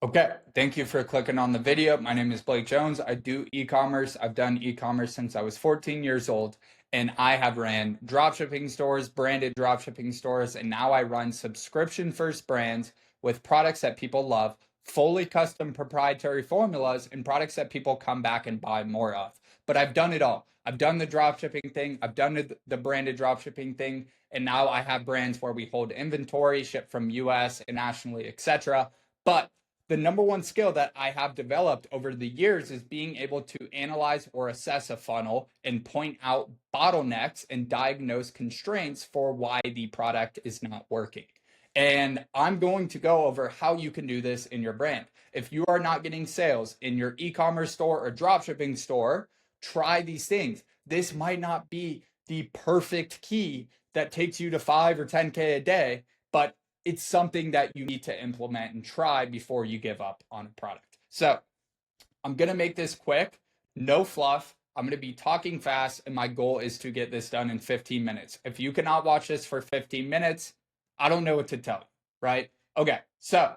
Okay, thank you for clicking on the video. My name is Blake Jones. I do e-commerce. I've done e-commerce since I was 14 years old, and I have ran dropshipping stores, branded dropshipping stores, and now I run subscription-first brands with products that people love, fully custom proprietary formulas, and products that people come back and buy more of. But I've done it all. I've done the dropshipping thing. I've done the branded dropshipping thing, and now I have brands where we hold inventory, ship from US, internationally, etc. But the number one skill that I have developed over the years is being able to analyze or assess a funnel and point out bottlenecks and diagnose constraints for why the product is not working. And I'm going to go over how you can do this in your brand. If you are not getting sales in your e-commerce store or dropshipping store, try these things. This might not be the perfect key that takes you to 5 or 10K a day, but it's something that you need to implement and try before you give up on a product. So I'm going to make this quick, no fluff. I'm going to be talking fast, and my goal is to get this done in 15 minutes. If you cannot watch this for 15 minutes, I don't know what to tell you, right? Okay, so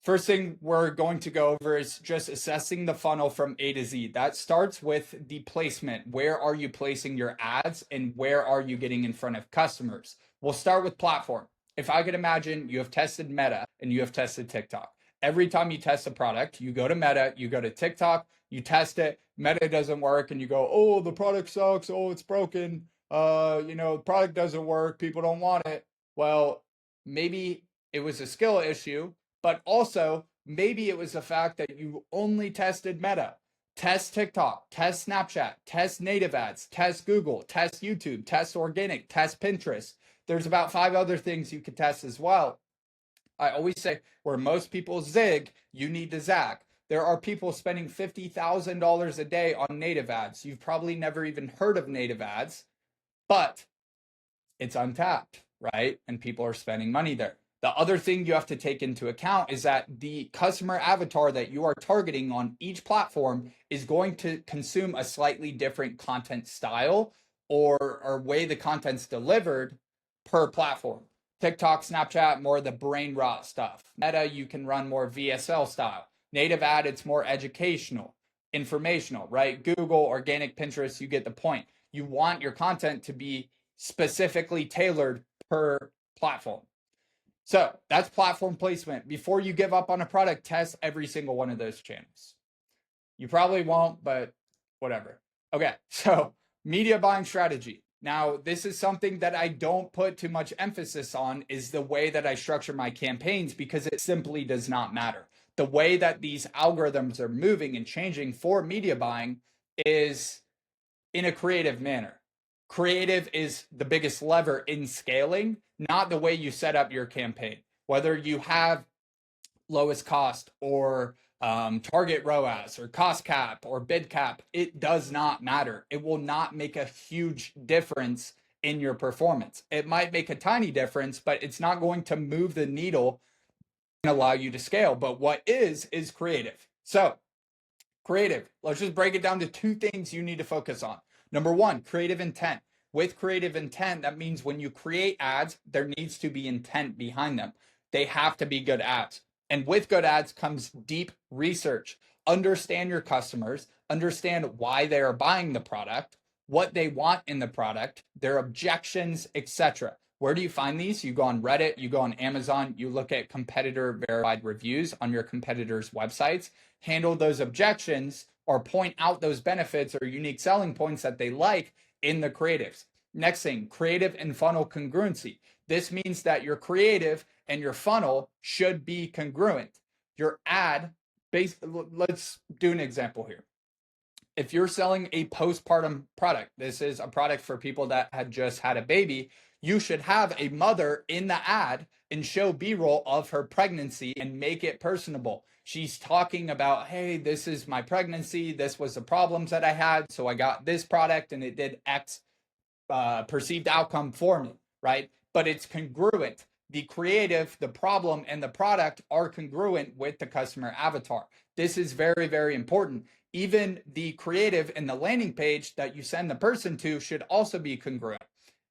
first thing we're going to go over is just assessing the funnel from A to Z. That starts with the placement. Where are you placing your ads, and where are you getting in front of customers? We'll start with platform. If I could imagine you have tested Meta and you have tested TikTok. Every time you test a product, you go to Meta, you go to TikTok, you test it, Meta doesn't work, and you go, oh, the product sucks, oh, it's broken, the product doesn't work, people don't want it. Well, maybe it was a skill issue, but also maybe it was the fact that you only tested Meta. Test TikTok, test Snapchat, test native ads, test Google, test YouTube, test organic, test Pinterest. There's about 5 other things you could test as well. I always say where most people zig, you need to zag. There are people spending $50,000 a day on native ads. You've probably never even heard of native ads, but it's untapped, right? And people are spending money there. The other thing you have to take into account is that the customer avatar that you are targeting on each platform is going to consume a slightly different content style or way the content's delivered per platform. TikTok, Snapchat, more the brain rot stuff. Meta, you can run more VSL style. Native ad, it's more educational, informational, right? Google, organic, Pinterest, you get the point. You want your content to be specifically tailored per platform. So that's platform placement. Before you give up on a product, test every single one of those channels. You probably won't, but whatever. Okay, so media buying strategy. Now, this is something that I don't put too much emphasis on, is the way that I structure my campaigns, because it simply does not matter. The way that these algorithms are moving and changing for media buying is in a creative manner. Creative is the biggest lever in scaling, not the way you set up your campaign. Whether you have lowest cost or target ROAS or cost cap or bid cap, it does not matter. It will not make a huge difference in your performance. It might make a tiny difference, but it's not going to move the needle and allow you to scale. But what is creative. So creative, let's just break it down to 2 things you need to focus on. Number 1, creative intent. With creative intent, that means when you create ads, there needs to be intent behind them. They have to be good ads. And with good ads comes deep research. Understand your customers, understand why they are buying the product, what they want in the product, their objections, etc. Where do you find these? You go on Reddit, you go on Amazon, you look at competitor verified reviews on your competitors' websites, handle those objections or point out those benefits or unique selling points that they like in the creatives. Next thing, creative and funnel congruency. This means that your creative and your funnel should be congruent. Your ad, let's do an example here. If you're selling a postpartum product, this is a product for people that had just had a baby, you should have a mother in the ad and show B-roll of her pregnancy and make it personable. She's talking about, hey, this is my pregnancy. This was the problems that I had. So I got this product and it did X perceived outcome for me, right? But it's congruent. The creative, the problem, and the product are congruent with the customer avatar. This is very, very important. Even the creative and the landing page that you send the person to should also be congruent.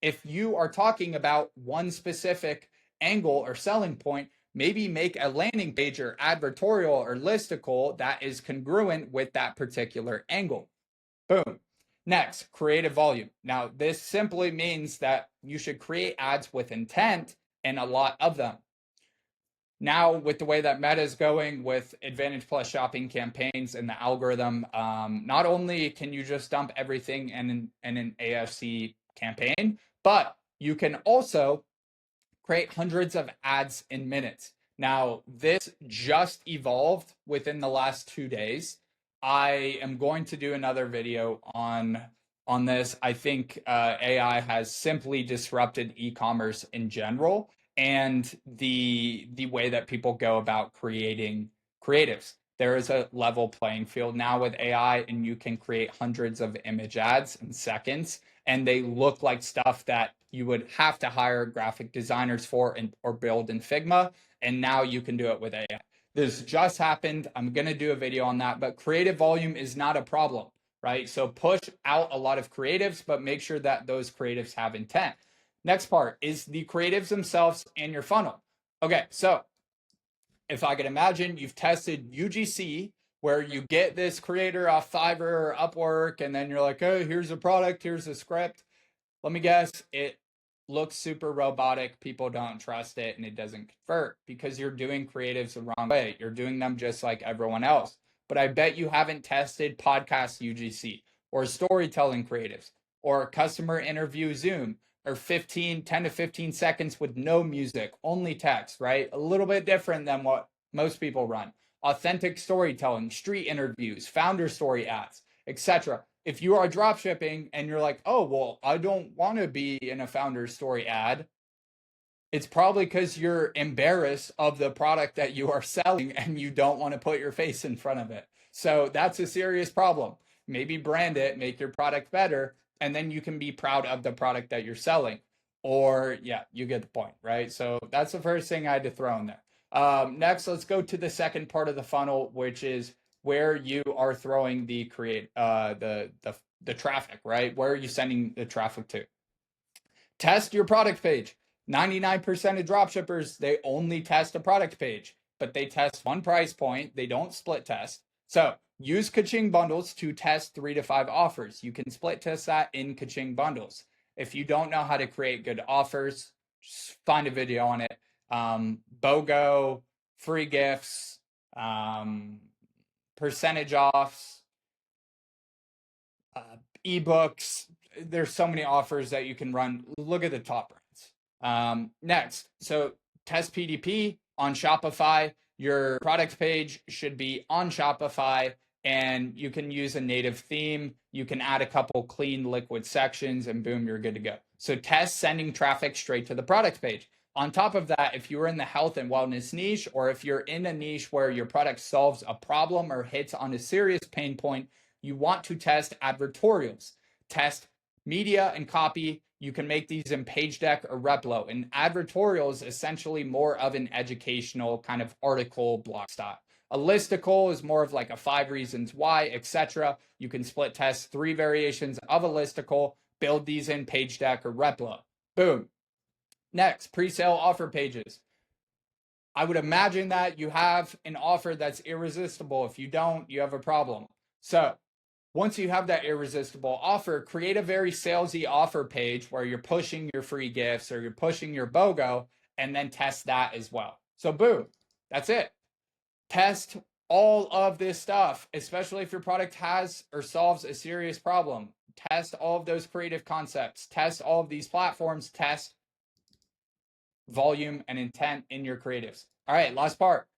If you are talking about one specific angle or selling point, maybe make a landing page or advertorial or listicle that is congruent with that particular angle. Boom. Next, creative volume. Now, this simply means that you should create ads with intent and a lot of them. Now, with the way that Meta is going with Advantage Plus shopping campaigns and the algorithm, not only can you just dump everything in an AFC campaign, but you can also create hundreds of ads in minutes. Now, this just evolved within the last 2 days. I am going to do another video on this. I think AI has simply disrupted e-commerce in general and the way that people go about creating creatives. There is a level playing field now with AI, and you can create hundreds of image ads in seconds, and they look like stuff that you would have to hire graphic designers for or build in Figma, and now you can do it with AI. This just happened. I'm going to do a video on that, but creative volume is not a problem, right? So push out a lot of creatives, but make sure that those creatives have intent. Next part is the creatives themselves in your funnel. Okay, so if I could imagine you've tested UGC, where you get this creator off Fiverr or Upwork, and then you're like, oh, here's a product, here's a script. Let me guess, it looks super robotic. People don't trust it, and it doesn't convert because you're doing creatives the wrong way. You're doing them just like everyone else. But I bet you haven't tested podcast UGC or storytelling creatives or customer interview Zoom or 10 to 15 seconds with no music, only text, right? A little bit different than what most people run. Authentic storytelling, street interviews, founder story ads, etc. If you are drop shipping and you're like, oh, well, I don't want to be in a founder story ad, it's probably because you're embarrassed of the product that you are selling and you don't want to put your face in front of it. So that's a serious problem. Maybe brand it, make your product better, and then you can be proud of the product that you're selling. Or, yeah, you get the point, right? So that's the first thing I had to throw in there. Next, let's go to the second part of the funnel, which is where you are throwing the traffic, right? Where are you sending the traffic to? Test your product page. 99% of dropshippers, they only test a product page, but they test one price point. They don't split test. So use Kaching bundles to test 3 to 5 offers. You can split test that in Kaching bundles. If you don't know how to create good offers, just find a video on it. BOGO, free gifts, percentage offs, ebooks. There's so many offers that you can run. Look at the top brands. Next, so test PDP on Shopify. Your product page should be on Shopify, and you can use a native theme. You can add a couple clean liquid sections, and boom, you're good to go. So test sending traffic straight to the product page. On top of that, if you're in the health and wellness niche, or if you're in a niche where your product solves a problem or hits on a serious pain point, you want to test advertorials. Test media and copy. You can make these in page deck or Replo. And advertorial is essentially more of an educational kind of article blog style. A listicle is more of like a 5 reasons why, etc. You can split test 3 variations of a listicle, build these in page deck or Replo. Boom. Next, pre-sale offer pages. I would imagine that you have an offer that's irresistible. If you don't, you have a problem. So once you have that irresistible offer, create a very salesy offer page where you're pushing your free gifts or you're pushing your BOGO, and then test that as well. So boom, that's it. Test all of this stuff, especially if your product has or solves a serious problem. Test all of those creative concepts. Test all of these platforms. Test volume and intent in your creatives. All right, last part.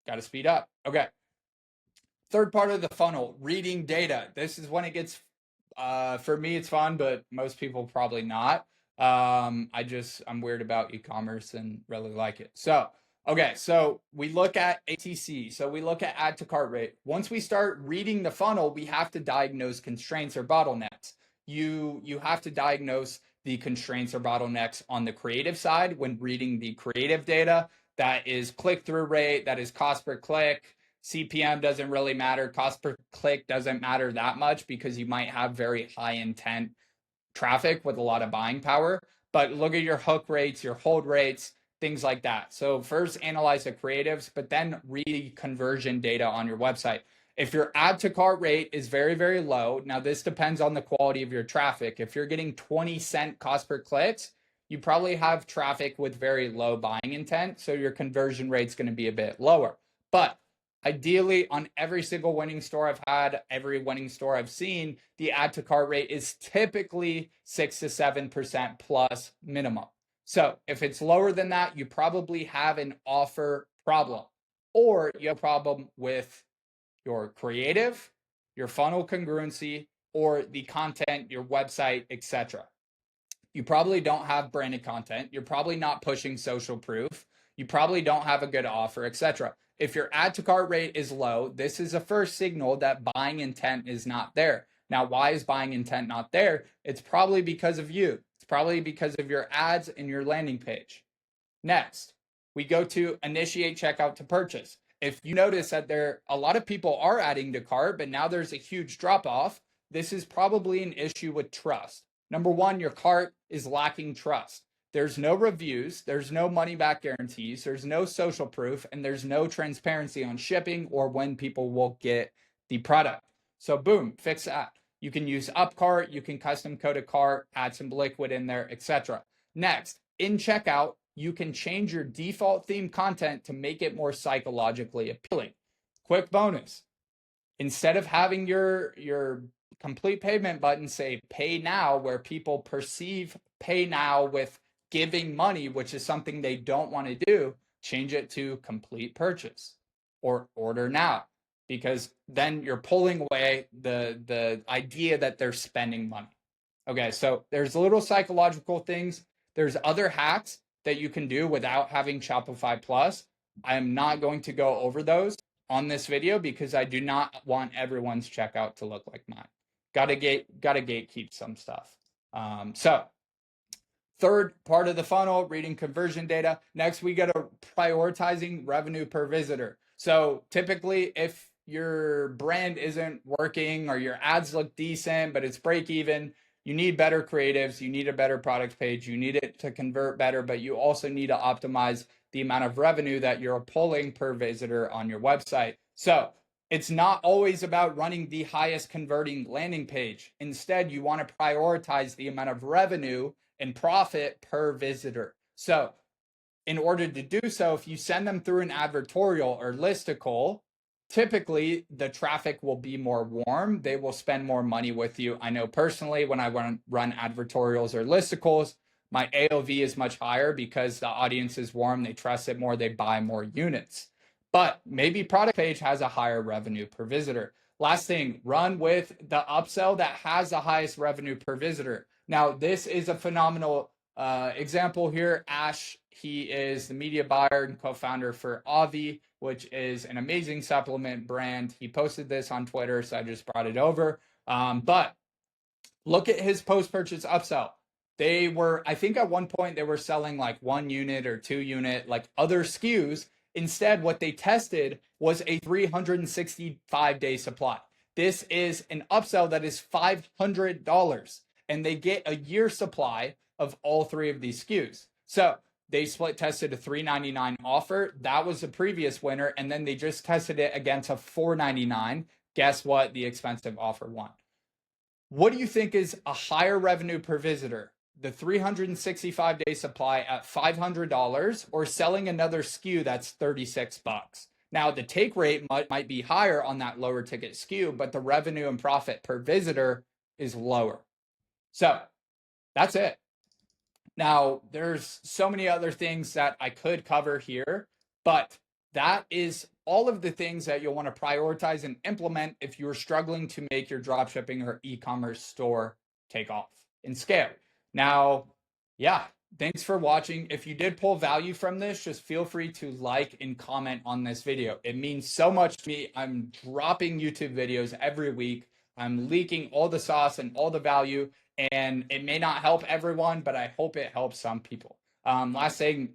Got to speed up. Okay. Third part of the funnel, reading data. This is when it gets, for me, it's fun, but most people probably not. I'm weird about e-commerce and really like it. So, okay, so we look at ATC. So we look at add to cart rate. Once we start reading the funnel, we have to diagnose constraints or bottlenecks. You have to diagnose the constraints or bottlenecks on the creative side when reading the creative data. That is click-through rate, that is cost per click. CPM doesn't really matter. Cost per click doesn't matter that much because you might have very high intent traffic with a lot of buying power. But look at your hook rates, your hold rates. things like that. So first analyze the creatives, but then read conversion data on your website. If your add to cart rate is very, very low, now this depends on the quality of your traffic. If you're getting 20-cent cost per clicks, you probably have traffic with very low buying intent, so your conversion rate's going to be a bit lower. But ideally, on every single winning store I've had, every winning store I've seen, the add to cart rate is typically 6 to 7% plus minimum. So if it's lower than that, you probably have an offer problem, or you have a problem with your creative, your funnel congruency, or the content, your website, etc. You probably don't have branded content. You're probably not pushing social proof. You probably don't have a good offer, etc. If your add to cart rate is low, this is a first signal that buying intent is not there. Now, why is buying intent not there? It's probably because of you. It's probably because of your ads and your landing page. Next, we go to initiate checkout to purchase. If you notice that a lot of people are adding to cart, but now there's a huge drop off, this is probably an issue with trust. Number one, your cart is lacking trust. There's no reviews, there's no money back guarantees, there's no social proof, and there's no transparency on shipping or when people will get the product. So boom, fix that. You can use UpCart, you can custom code a cart, add some liquid in there, etc. Next, in checkout, you can change your default theme content to make it more psychologically appealing. Quick bonus. Instead of having your complete payment button say pay now, where people perceive pay now with giving money, which is something they don't want to do, change it to complete purchase or order now, because then you're pulling away the idea that they're spending money. Okay, so there's little psychological things. There's other hacks that you can do without having Shopify Plus. I am not going to go over those on this video because I do not want everyone's checkout to look like mine. Gotta gatekeep some stuff. So third part of the funnel, reading conversion data. Next, we go to prioritizing revenue per visitor. So typically, if your brand isn't working or your ads look decent, but it's break even, you need better creatives, you need a better product page, you need it to convert better, but you also need to optimize the amount of revenue that you're pulling per visitor on your website. So it's not always about running the highest converting landing page. Instead, you want to prioritize the amount of revenue and profit per visitor. So in order to do so, if you send them through an advertorial or listicle, typically the traffic will be more warm. They will spend more money with you. I know personally, when I run advertorials or listicles, my AOV is much higher because the audience is warm. They trust it more. They buy more units. But maybe product page has a higher revenue per visitor. Last thing, run with the upsell that has the highest revenue per visitor. Now, this is a phenomenal example here. Ash, he is the media buyer and co-founder for Avi, which is an amazing supplement brand. He posted this on Twitter, so I just brought it over. But look at his post-purchase upsell. They were, I think at one point they were selling like 1 unit or 2 unit, like other SKUs. Instead, what they tested was a 365-day supply. This is an upsell that is $500, and they get a year supply of all 3 of these SKUs. So they split tested a $399 offer. That was the previous winner. And then they just tested it against a $499. Guess what? The expensive offer won. What do you think is a higher revenue per visitor? The 365-day supply at $500 or selling another SKU that's $36? Now, the take rate might be higher on that lower ticket SKU, but the revenue and profit per visitor is lower. So that's it. Now, there's so many other things that I could cover here, but that is all of the things that you'll want to prioritize and implement if you're struggling to make your dropshipping or e-commerce store take off and scale. Now, yeah, thanks for watching. If you did pull value from this, just feel free to like and comment on this video. It means so much to me. I'm dropping YouTube videos every week. I'm leaking all the sauce and all the value, and it may not help everyone, but I hope it helps some people. Last thing,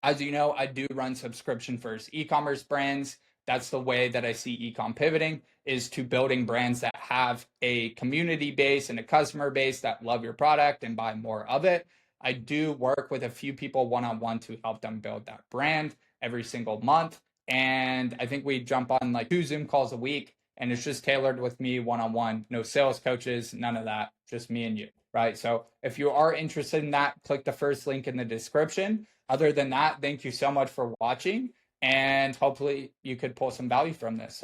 as you know, I do run subscription first e-commerce brands. That's the way that I see ecom pivoting, is to building brands that have a community base and a customer base that love your product and buy more of it. I do work with a few people one-on-one to help them build that brand every single month. And I think we jump on like 2 Zoom calls a week, and it's just tailored with me one-on-one. No sales coaches, none of that, just me and you, right? So if you are interested in that, click the first link in the description. Other than that, thank you so much for watching, and hopefully you could pull some value from this. So